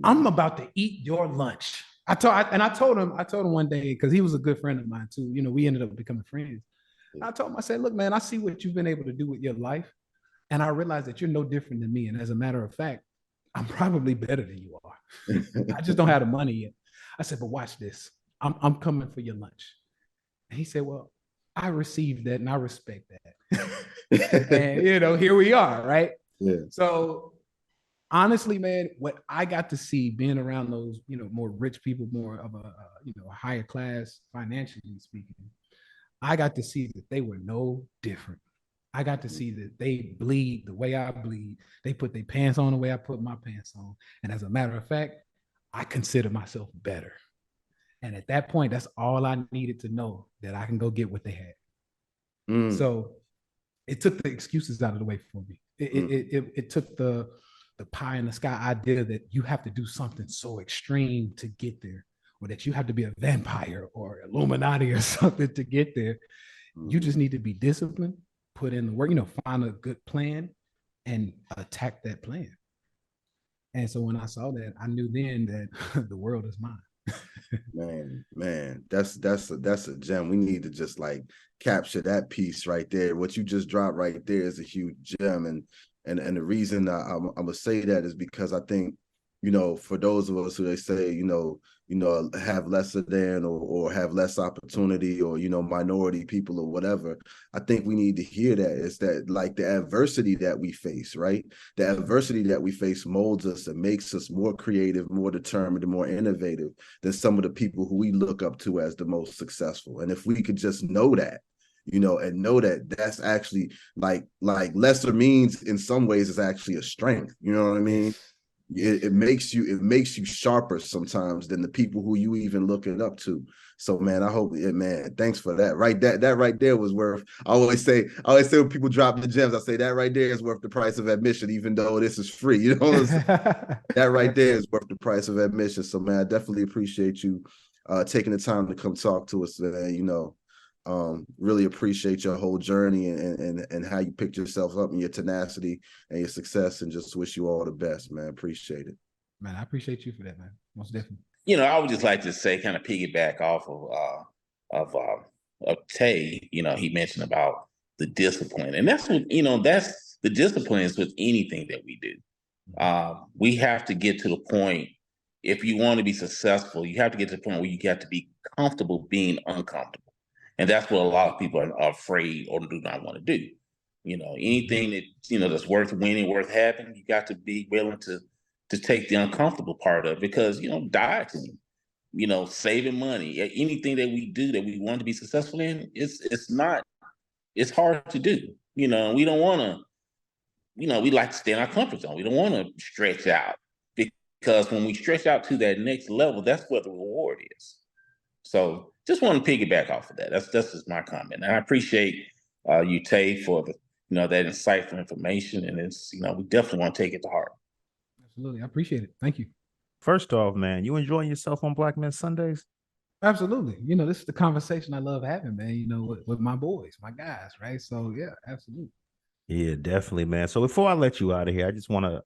I'm about to eat your lunch. I told him one day, because he was a good friend of mine too. You know, we ended up becoming friends. I told him, I said, look, man, I see what you've been able to do with your life. And I realized that you're no different than me. And as a matter of fact, I'm probably better than you are. I just don't have the money yet. I said, but watch this. I'm coming for your lunch. And he said, well, I received that and I respect that. And, here we are, right? Yeah. So honestly, man, what I got to see being around those, more rich people, more of a, higher class, financially speaking, I got to see that they were no different. I got to see that they bleed the way I bleed. They put their pants on the way I put my pants on. And as a matter of fact, I consider myself better. And at that point, that's all I needed to know, that I can go get what they had. So it took the excuses out of the way for me. It took the pie in the sky idea that you have to do something so extreme to get there, or that you have to be a vampire or Illuminati or something to get there. You just need to be disciplined, put in the work, find a good plan and attack that plan. And so when I saw that, I knew then that the world is mine. Man, that's a gem. We need to just like capture that piece right there. What you just dropped right there is a huge gem, and the reason I'm gonna say that is because I think, for those of us who they say, have lesser than or have less opportunity, or minority people or whatever, I think we need to hear that. It's that, like, the adversity that we face, right? The adversity that we face molds us and makes us more creative, more determined, and more innovative than some of the people who we look up to as the most successful. And if we could just know that, and know that that's actually like lesser means in some ways is actually a strength. You know what I mean? It makes you sharper sometimes than the people who you even looking up to. So man, I hope, man, thanks for that. Right, that right there was worth. I always say when people drop the gems, I say that right there is worth the price of admission, even though this is free. You know what I'm saying? That right there is worth the price of admission. So man, I definitely appreciate you taking the time to come talk to us today. Really appreciate your whole journey and how you picked yourself up and your tenacity and your success, and just wish you all the best, man. Appreciate it. Man, I appreciate you for that, man. Most definitely. I would just like to say, kind of piggyback off of Tay. He mentioned about the discipline, and that's what that's the discipline is with anything that we do. We have to get to the point, if you want to be successful, you have to get to the point where you have to be comfortable being uncomfortable. And that's what a lot of people are afraid or do not want to do. Anything that, that's worth winning, worth having, you got to be willing to take the uncomfortable part of it, because, dieting, saving money, anything that we do that we want to be successful in, it's hard to do. We don't want to, we like to stay in our comfort zone. We don't want to stretch out, because when we stretch out to that next level, that's where the reward is. So just want to piggyback off of that. That's just my comment. And I appreciate you, Tay, for that insightful information. And it's, we definitely want to take it to heart. Absolutely. I appreciate it. Thank you. First off, man, you enjoying yourself on Black Men Sundays? Absolutely. This is the conversation I love having, man, with my boys, my guys, right? So yeah, absolutely. Yeah, definitely, man. So before I let you out of here, I just want to,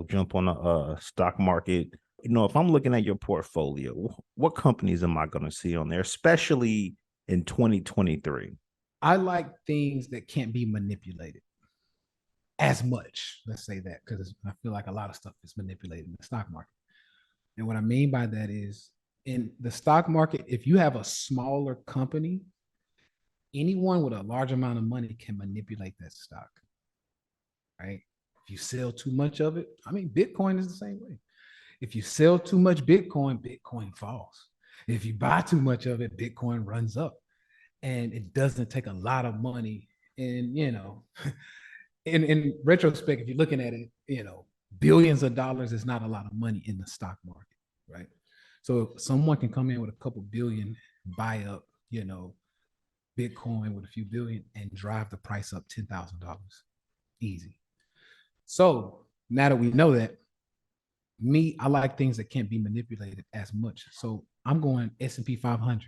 jump on the stock market. If I'm looking at your portfolio, what companies am I going to see on there, especially in 2023? I like things that can't be manipulated as much. Let's say that, because I feel like a lot of stuff is manipulated in the stock market. And what I mean by that is, in the stock market, if you have a smaller company, anyone with a large amount of money can manipulate that stock, right? If you sell too much of it, Bitcoin is the same way. If you sell too much Bitcoin, Bitcoin falls. If you buy too much of it, Bitcoin runs up. And it doesn't take a lot of money. And, in retrospect, if you're looking at it, billions of dollars is not a lot of money in the stock market, right? So if someone can come in with a couple billion, buy up, Bitcoin with a few billion, and drive the price up $10,000. Easy. So now that we know that, I like things that can't be manipulated as much. So I'm going S&P 500.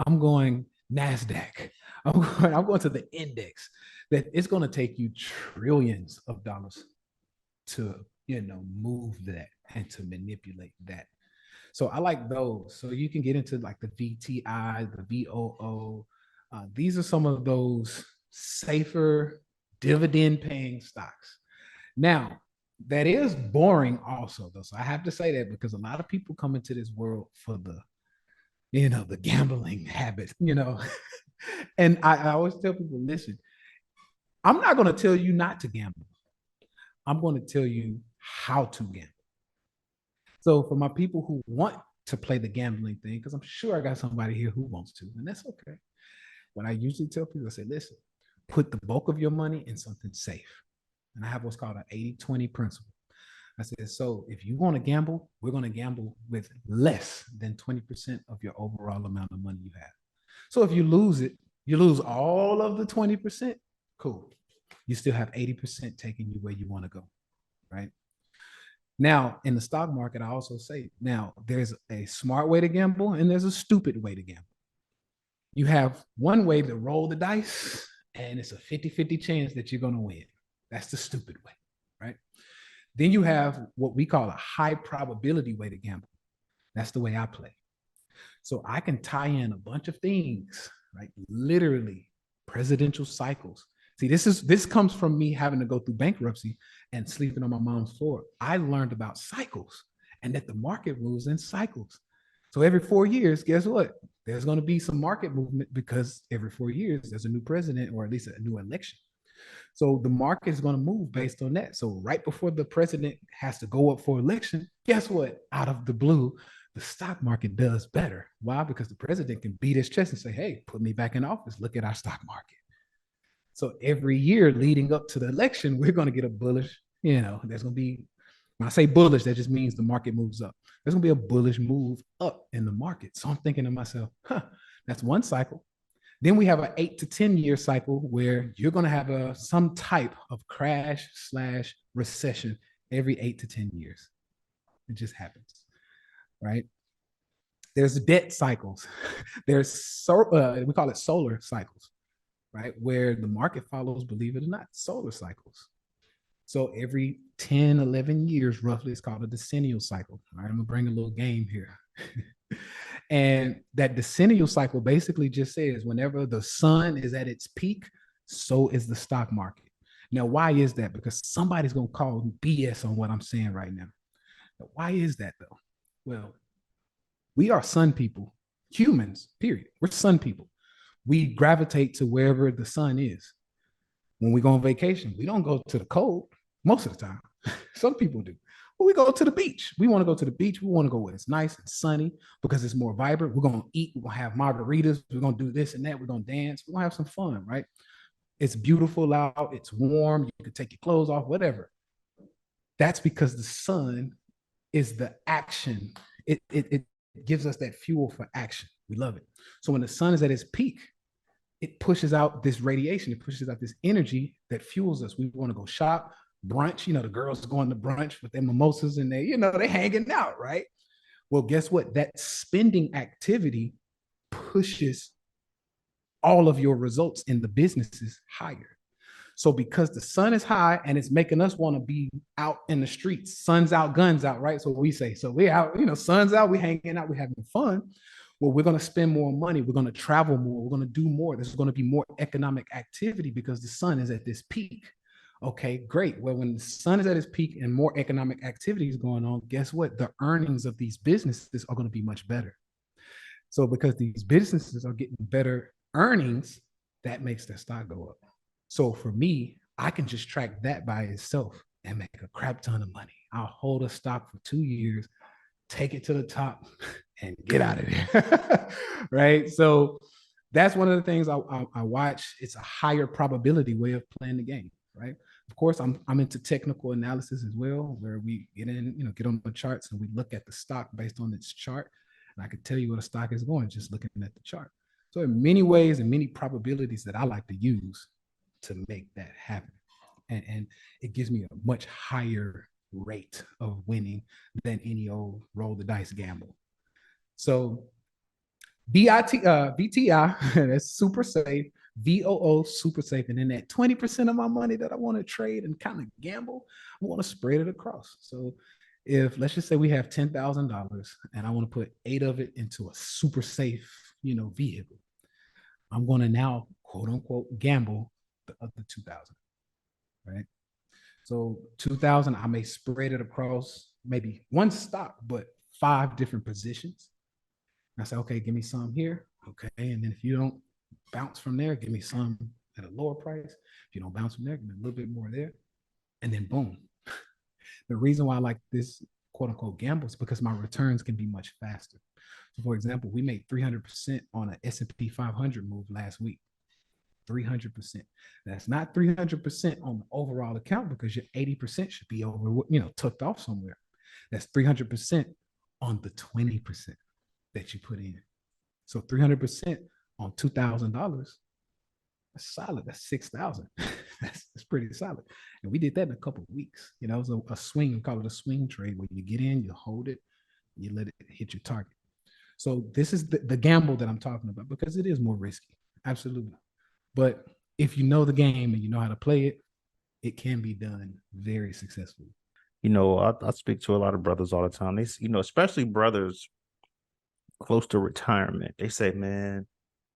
I'm going NASDAQ. I'm going to the index that it's going to take you trillions of dollars to, move that and to manipulate that. So I like those. So you can get into like the VTI, the VOO. These are some of those safer dividend paying stocks. Now, That is boring also though. So I have to say that because a lot of people come into this world for the gambling habit, And I always tell people, listen, I'm not going to tell you not to gamble. I'm going to tell you how to gamble. So for my people who want to play the gambling thing, because I'm sure I got somebody here who wants to, and that's okay. What I usually tell people, I say, listen, put the bulk of your money in something safe. And I have what's called an 80-20 principle. I said, so if you want to gamble, we're going to gamble with less than 20% of your overall amount of money you have. So if you lose it, you lose all of the 20%, cool. You still have 80% taking you where you want to go, right? Now, in the stock market, I also say, now there's a smart way to gamble and there's a stupid way to gamble. You have one way to roll the dice and it's a 50-50 chance that you're going to win. That's the stupid way, right? Then you have what we call a high probability way to gamble. That's the way I play. So I can tie in a bunch of things, right? Literally presidential cycles. See, this comes from me having to go through bankruptcy and sleeping on my mom's floor. I learned about cycles and that the market moves in cycles. So every 4 years, guess what? There's going to be some market movement because every 4 years there's a new president or at least a new election. So the market is going to move based on that. So right before the president has to go up for election, guess what? Out of the blue, the stock market does better. Why? Because the president can beat his chest and say, hey, put me back in office. Look at our stock market. So every year leading up to the election, we're going to get a bullish, there's going to be, when I say bullish, that just means the market moves up. There's going to be a bullish move up in the market. So I'm thinking to myself, that's one cycle. Then we have an 8 to 10 year cycle where you're going to have some type of crash / recession every 8 to 10 years. It just happens, right? There's debt cycles. There's we call it solar cycles, right? Where the market follows, believe it or not, solar cycles. So every 10, 11 years, roughly, it's called a decennial cycle. All right, I'm gonna bring a little game here. And that decennial cycle basically just says whenever the sun is at its peak, so is the stock market. Now, why is that? Because somebody's going to call BS on what I'm saying right now. But why is that though? Well, we are sun people, humans, period. We're sun people. We gravitate to wherever the sun is. When we go on vacation, we don't go to the cold most of the time. Some people do. Well, we go to the beach. We want to go to the beach. We want to go where it's nice and sunny because it's more vibrant. We're going to eat. We're going to have margaritas. We're going to do this and that. We're going to dance. We're going to have some fun, right? It's beautiful out. It's warm. You can take your clothes off, whatever. That's because the sun is the action. It gives us that fuel for action. We love it. So when the sun is at its peak, it pushes out this radiation. It pushes out this energy that fuels us. We want to go shop, brunch. The girls going to brunch with their mimosas and they're hanging out, right? Well, guess what? That spending activity pushes all of your results in the businesses higher. So because the sun is high and it's making us want to be out in the streets, sun's out, guns out, right? So we say, so we out, sun's out, we hanging out, we having fun. Well, we're going to spend more money. We're going to travel more. We're going to do more. There's going to be more economic activity because the sun is at this peak. Okay, great. Well, when the sun is at its peak and more economic activity is going on, guess what? The earnings of these businesses are going to be much better. So because these businesses are getting better earnings, that makes their stock go up. So for me, I can just track that by itself and make a crap ton of money. I'll hold a stock for 2 years, take it to the top and get out of there. Right? So that's one of the things I watch. It's a higher probability way of playing the game, right? Of course, I'm into technical analysis as well, where we get on the charts and we look at the stock based on its chart. And I can tell you what a stock is going just looking at the chart. So in many ways and many probabilities that I like to use to make that happen. And it gives me a much higher rate of winning than any old roll the dice gamble. So VTI, that's super safe. VOO, super safe. And then that 20% of my money that I want to trade and kind of gamble, I want to spread it across. So if let's just say we have $10,000 and I want to put 8 of it into a super safe, vehicle, I'm going to now, quote unquote, gamble the other 2,000, right? So 2000, I may spread it across maybe one stock, but 5 different positions. I say, okay, give me some here. Okay. And then if you don't bounce from there, give me some at a lower price. If you don't bounce from there, give me a little bit more there. And then boom. The reason why I like this quote unquote gamble is because my returns can be much faster. So for example, we made 300% on an S&P 500 move last week. 300%. That's not 300% on the overall account because your 80% should be over, tucked off somewhere. That's 300% on the 20% that you put in. So 300% on $2,000, that's solid. That's 6,000. that's pretty solid. And we did that in a couple of weeks. It was a swing. We call it a swing trade where you get in, you hold it, you let it hit your target. So this is the gamble that I'm talking about because it is more risky. Absolutely. But if you know the game and you know how to play it, it can be done very successfully. I speak to a lot of brothers all the time. They, especially brothers close to retirement. They say, man,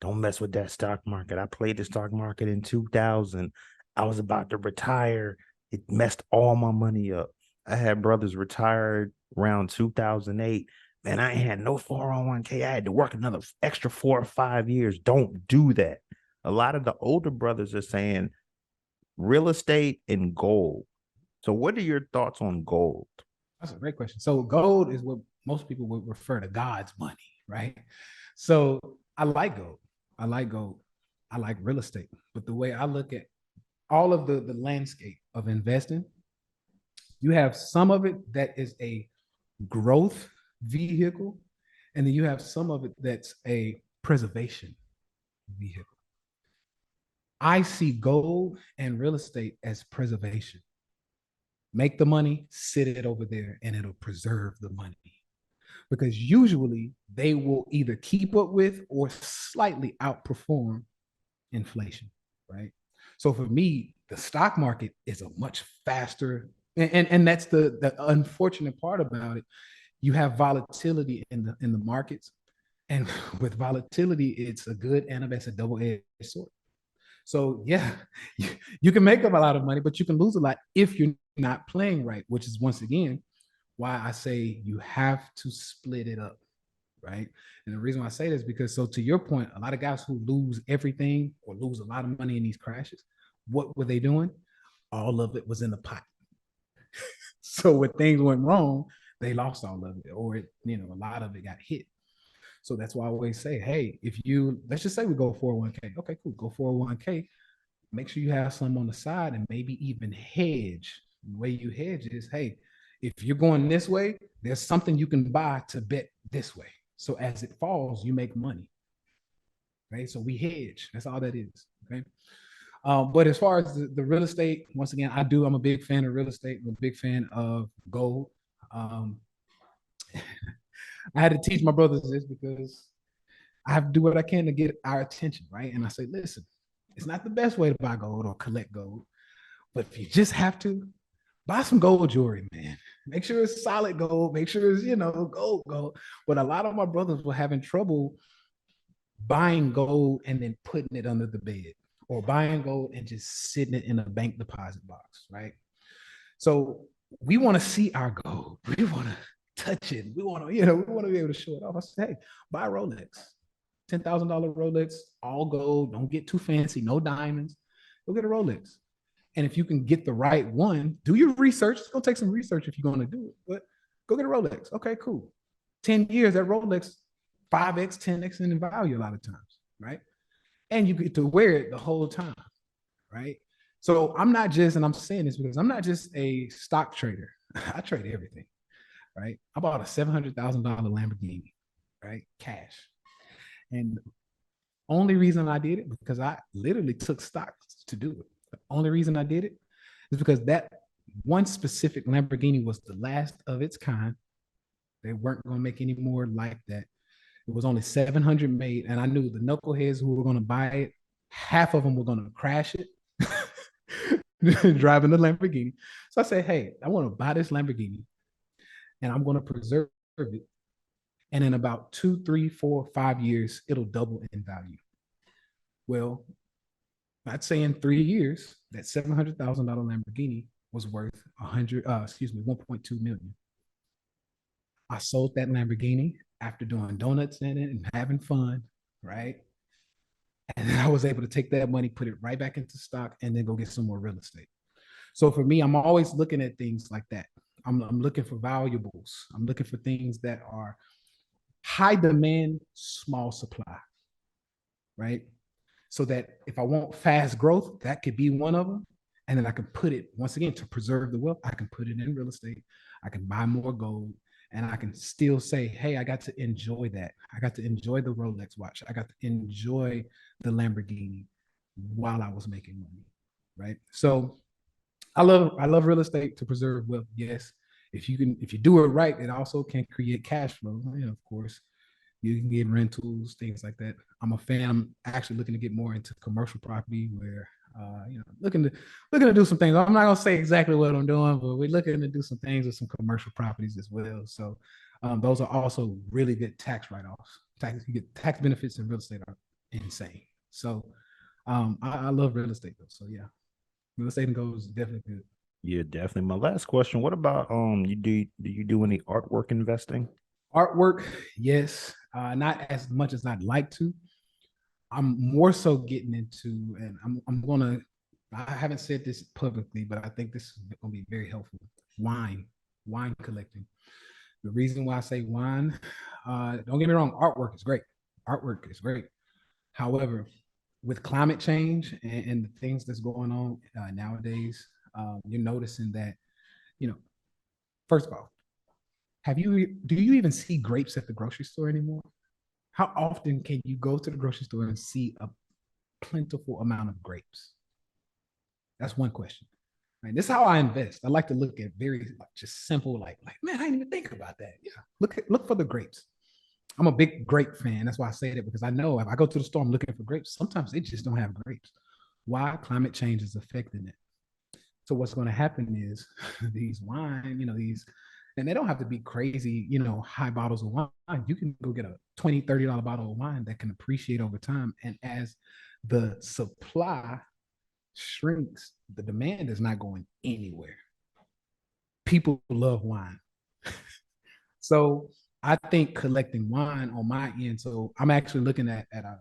don't mess with that stock market. I played the stock market in 2000. I was about to retire. It messed all my money up. I had brothers retired around 2008. Man, I ain't had no 401k. I had to work another extra 4 or 5 years. Don't do that. A lot of the older brothers are saying real estate and gold. So what are your thoughts on gold? That's a great question. So gold is what most people would refer to God's money, right? So I like gold. I like gold. I like real estate. But the way I look at all of the landscape of investing, you have some of it that is a growth vehicle, and then you have some of it that's a preservation vehicle. I see gold and real estate as preservation. Make the money, sit it over there, and it'll preserve the money. Because usually they will either keep up with or slightly outperform inflation, right? So for me, the stock market is a much faster, and that's the unfortunate part about it. You have volatility in the markets, and with volatility, it's a good and it's a double-edged sword. So yeah, you can make up a lot of money, but you can lose a lot if you're not playing right, which is once again why I say you have to split it up, right? And the reason why I say this is because, so to your point, a lot of guys who lose everything or lose a lot of money in these crashes, what were they doing? All of it was in the pot. So when things went wrong, they lost all of it, or a lot of it got hit. So that's why I always say, hey, if you, let's just say we go 401k. Okay, cool. Go 401k. Make sure you have some on the side and maybe even hedge. The way you hedge is, hey, if you're going this way, there's something you can buy to bet this way. So as it falls, you make money. Right? So we hedge. That's all that is. Okay. But as far as the real estate, once again, I'm a big fan of real estate. I'm a big fan of gold. I had to teach my brothers this because I have to do what I can to get our attention, right? And I say, listen, it's not the best way to buy gold or collect gold, but if you just have to, buy some gold jewelry, man. Make sure it's solid gold. Make sure it's, gold. But a lot of my brothers were having trouble buying gold and then putting it under the bed, or buying gold and just sitting it in a bank deposit box, right? So we want to see our gold. We want to touch it. We want to, we want to be able to show it off. I said, hey, buy a Rolex, $10,000 Rolex, all gold. Don't get too fancy, no diamonds. Go get a Rolex. And if you can get the right one, do your research. It's going to take some research if you're going to do it, but go get a Rolex. Okay, cool. 10 years, that Rolex, 5X, 10X in value a lot of times, right? And you get to wear it the whole time, right? So I'm not just, and I'm saying this because I'm not just a stock trader. I trade everything, right? I bought a $700,000 Lamborghini, right? Cash. And the only reason I did it because I literally took stocks to do it. The only reason I did it is because that one specific Lamborghini was the last of its kind. They weren't going to make any more like that. It was only 700 made, and I knew the knuckleheads who were going to buy it, half of them were going to crash it driving the Lamborghini. So I said, hey, I want to buy this Lamborghini, and I'm going to preserve it. And in about 2, 3, 4, 5 years, it'll double in value. Well, I'd say in 3 years, that $700,000 Lamborghini was worth 1.2 million. I sold that Lamborghini after doing donuts in it and having fun, right? And then I was able to take that money, put it right back into stock, and then go get some more real estate. So for me, I'm always looking at things like that. I'm looking for valuables. I'm looking for things that are high demand, small supply, right? So that if I want fast growth, that could be one of them. And then I can put it, once again, to preserve the wealth, I can put it in real estate. I can buy more gold, and I can still say, hey, I got to enjoy that. I got to enjoy the Rolex watch. I got to enjoy the Lamborghini while I was making money, right? So I love real estate to preserve wealth. Yes, if you do it right, it also can create cash flow. Of course, you can get rentals, things like that. I'm a fan. I'm actually looking to get more into commercial property, where looking to do some things. I'm not gonna say exactly what I'm doing, but we're looking to do some things with some commercial properties as well. So those are also really good tax write-offs. You get tax benefits in real estate are insane. So I love real estate though. So yeah, real estate and gold is definitely good. Yeah, definitely. My last question: what about do you do any artwork investing? Artwork, yes, not as much as I'd like to. I'm more so getting into, and I'm gonna. I haven't said this publicly, but I think this is gonna be very helpful. Wine collecting. The reason why I say wine, don't get me wrong, artwork is great. Artwork is great. However, with climate change and the things that's going on nowadays, you're noticing that, you know, first of all, do you even see grapes at the grocery store anymore? How often can you go to the grocery store and see a plentiful amount of grapes? That's one question. Right? This is how I invest. I like to look at very just simple, like man, I didn't even think about that. Yeah, look for the grapes. I'm a big grape fan. That's why I say that, because I know if I go to the store, I'm looking for grapes. Sometimes they just don't have grapes. Why? Climate change is affecting it. So what's going to happen is these wine, and they don't have to be crazy, high bottles of wine. You can go get a $20, $30 bottle of wine that can appreciate over time. And as the supply shrinks, the demand is not going anywhere. People love wine. So I think collecting wine on my end. So I'm actually looking at a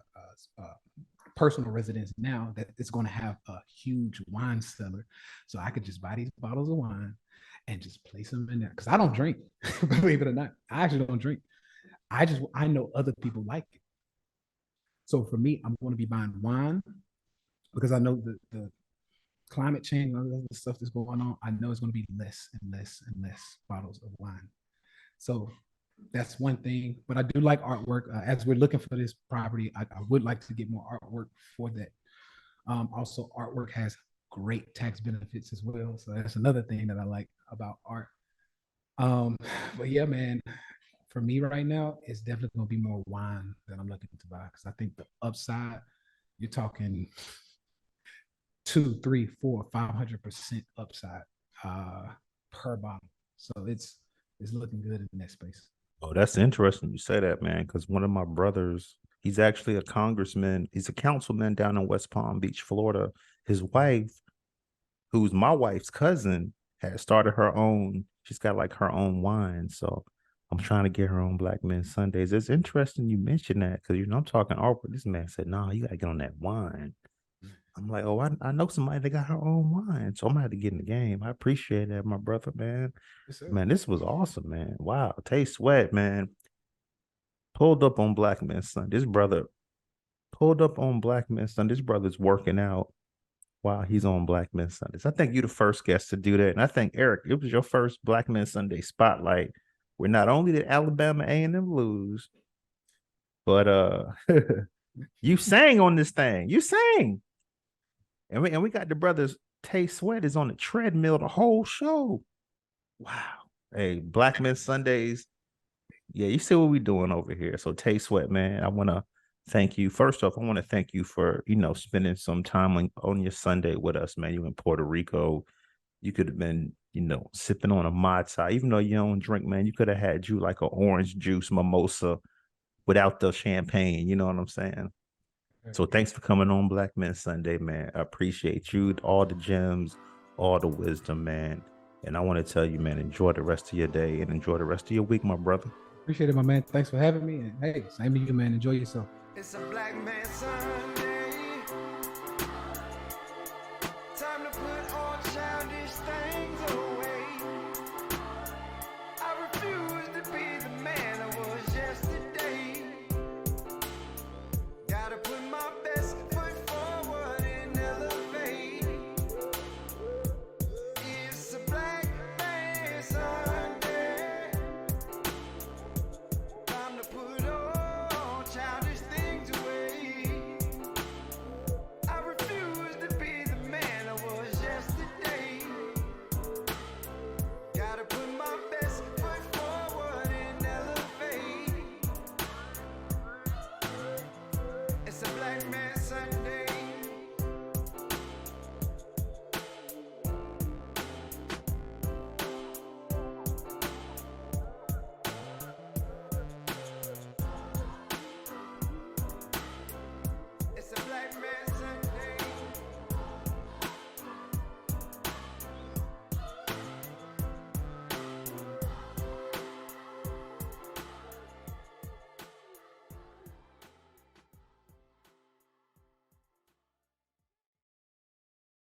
personal residence now that is going to have a huge wine cellar. So I could just buy these bottles of wine and just place them in there. Because I don't drink, believe it or not. I actually don't drink. I know other people like it. So for me, I'm going to be buying wine because I know the climate change and all the stuff that's going on. I know it's going to be less and less and less bottles of wine. So that's one thing. But I do like artwork. As we're looking for this property, I would like to get more artwork for that. Also, artwork has great tax benefits as well. So that's another thing that I like about art. But yeah, man, for me right now, it's definitely going to be more wine that I'm looking to buy, because I think the upside, you're talking 2, 3, 4, 500% upside per bottle. So it's looking good in that space. Oh, that's interesting you say that, man, because one of my brothers, he's actually a congressman. He's a councilman down in West Palm Beach, Florida. His wife, who's my wife's cousin, had started her own. She's got like her own wine. So I'm trying to get her own Black Men Sundays. It's interesting you mentioned that, because, I'm talking artwork. This man said, no, you got to get on that wine. I'm like, oh, I know somebody that got her own wine. So I'm going to have to get in the game. I appreciate that, my brother, man. Yes, Man, this was awesome, man. Wow. Tay Sweat, man, pulled up on Black Men Sunday. This brother pulled up on Black Men Sunday. This brother's working out while he's on Black Men Sundays. I think you're the first guest to do that. And I think, Eric, it was your first Black Men Sunday spotlight, where not only did Alabama A&M lose, but you sang on this thing. You sang. And we got the brothers. Tay Sweat is on the treadmill the whole show. Wow. Hey, Black Men Sundays. Yeah, you see what we doing over here. So Tay Sweat, man, I want to thank you. First off, I want to thank you for, spending some time on your Sunday with us, man. You in Puerto Rico. You could have been, sipping on a Mai Tai. Even though you don't drink, man, you could have had you like an orange juice mimosa without the champagne. You know what I'm saying? So thanks for coming on Black Men Sunday, man. I appreciate you, all the gems, all the wisdom, man. And I want to tell you, man, enjoy the rest of your day and enjoy the rest of your week, my brother. Appreciate it, my man. Thanks for having me. And hey, same to you, man. Enjoy yourself. It's a black man's son.